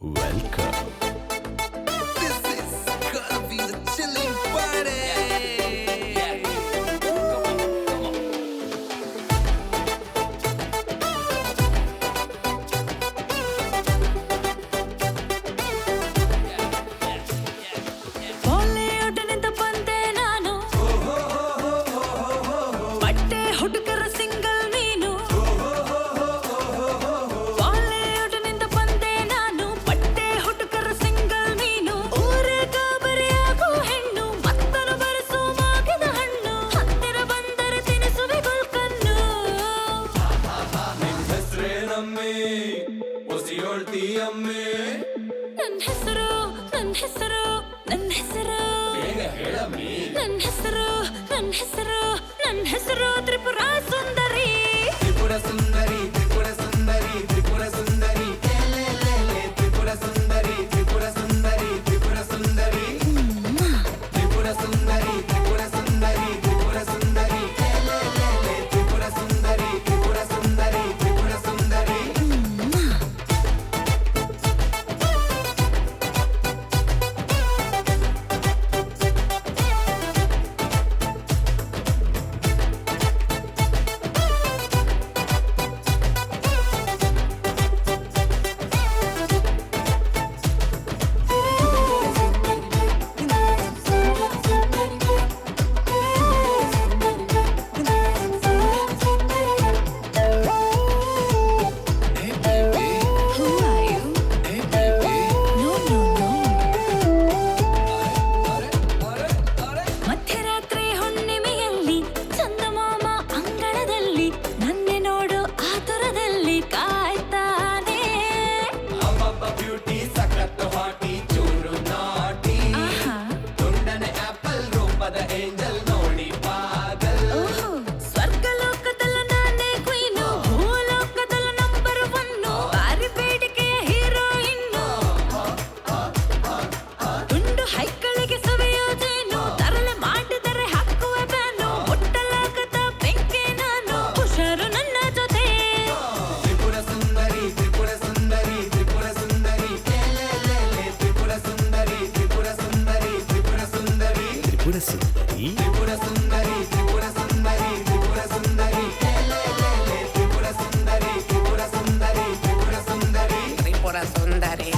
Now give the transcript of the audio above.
Welcome. This is gonna be the chilling party. Bollywood ನಿಂದ ಬಂದೆ ನಾನು ಬಟ್ಟೆ ಹುಡುಗರ ಸಿಂಗಲ್ ನೀನು ಬಾಲಿವುಡ್ ನಿಂದ ಬಂದೆ ನಾನು ಬಟ್ಟೆ ಹುಡುಗರ ಸಿಂಗಲ್ ನೀನು ಊರೇ ಗಾಬರಿಯಾಗೋ ಹೆಣ್ಣು ಮತ್ತನು ಬರೆಸೋ ಮಾಗಿದ ಹಣ್ಣು ಹತ್ತಿರ ಬಂದರೆ ತಿನಿಸುವೆ ಗುಲ್ಕನ್ನು ನಿನ್ ಹೆಸ್ರೇನಮ್ಮಿ ಒಸಿಯೋಳ್ತಿ ಅಮ್ಮಿ ನನ್ನ ಹೆಸರು ನನ್ನ ಹೆಸರು ನನ್ನ ಹೆಸರು ಬೇಗ ಹೇಳಮ್ಮಿ ನನ್ನ ಹೆಸರು ನನ್ನ ಹೆಸರು ನನ್ನ ಹೆಸರು ತ್ರಿಪುರ ಸುಂದರಿ ತ್ರಿಪುರ ಸುಂದರಿ ತ್ರಿಪುರ ಸುಂದರಿ ತ್ರಿಪುರ ಸುಂದರಿ ತ್ರಿಪುರ ಸುಂದರಿ ತ್ರಿಪುರ ಸುಂದರಿ ತ್ರಿಪುರ ಸುಂದರಿ ತ್ರಿಪುರ ಸುಂದರಿ ತ್ರಿಪುರ ಸುಂದರಿ ತ್ರಿಪುರ ಸುಂದರಿ ತ್ರಿಪುರ ಸುಂದರಿ ತ್ರಿಪುರ ಸುಂದರಿ ತ್ರಿಪುರ ಸುಂದರಿ Who are you? No, no, no. ಮಧ್ಯರಾತ್ರಿ ಹುಣ್ಣಿಮೆಯಲ್ಲಿ ಚಂದಮಾಮ ಅಂಗಳದಲ್ಲಿ ನನ್ನೆ ನೋಡು ಆತುರದಲ್ಲಿ ಕಾಯ್ತಾನೆ ಅಬ್ಬಬ್ಬ ಬ್ಯೂಟಿ ಸಖತ್ ಹಾಟಿ ಚೂರು ನಾಟಿ ಆಹಾ. ತುಂಡನೆ ಆಪಲ್ ರೂಪದ ಏಂಜಲ್ ನೋಡಿ ಪಾಗಲ್ ಓಹೋ, ಸ್ವರ್ಗಲೋಕದಲ್ಲ ನಾನೇ ಕ್ವೀನು ಭೂಲೋಕದಲ್ಲ ನಂಬರ್ ಒನ್ನು ಬಾರಿ ಬೇಡಿಕೆಯ ಹೀರೋಯಿನ್ನು ತುಂಡು ಹೈಕಳಿಗೆ ಸವೆಯೋ ಜೇನು ತರಲೆ ಮಾಡಿದರೆ ಹಾಕುವ ಬ್ಯಾನು ಮುಟ್ಟಲಾಗದ ಬೆಂಕಿ ನಾನು ಹುಷಾರು ನನ್ನ ಜೊತೆ ತ್ರಿಪುರ ಸುಂದರಿ ತ್ರಿಪುರ ಸುಂದರಿ ತ್ರಿಪುರ ಸುಂದರಿ ತ್ರಿಪುರ ಸುಂದರಿ ತ್ರಿಪುರ ಸುಂದರಿ ತ್ರಿಪುರ ಸುಂದರಿ ತ್ರಿಪುರ ಸುಂದರಿ ತ್ರಿಪುರ ಸುಂದರಿ ತ್ರಿಪುರ ಸುಂದರಿ ತ್ರಿಪುರ ಸುಂದರಿ ತ್ರಿಪುರ ಸುಂದರಿ ತ್ರಿಪುರ ಸುಂದರಿ ತ್ರಿಪುರ ಸುಂದರಿ Tripura Sundari.